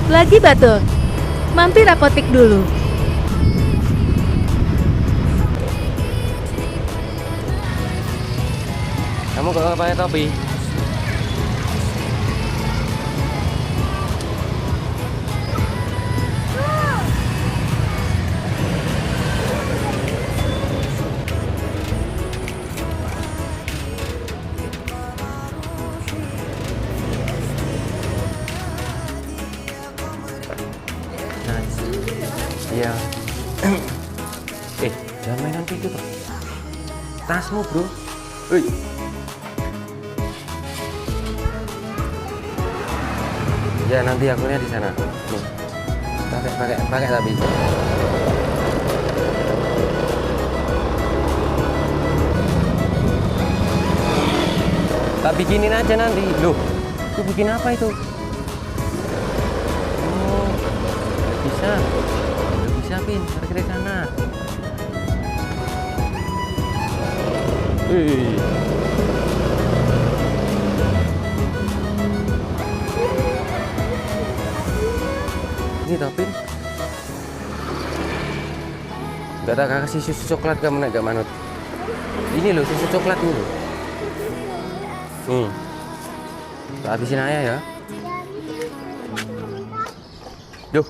Lagi batuk? Mampir apotik dulu. Kamu kok pakai topi? Iya. Jangan mainan gitu toh. Tasmu, bro. Woi. Ya nanti akunnya di sana. Nih. Pakai tapi. Tak bikinin aja nanti. Loh, itu bikin apa itu? Oh, nggak bisa. Nggak bisa, Pin. Parkir di sana. Wih. Ini toh, Pin. Gak ada kasih susu coklat kamu naik gak manut. Ini loh susu coklat ini loh. Tak habisin ayah ya. Yuk.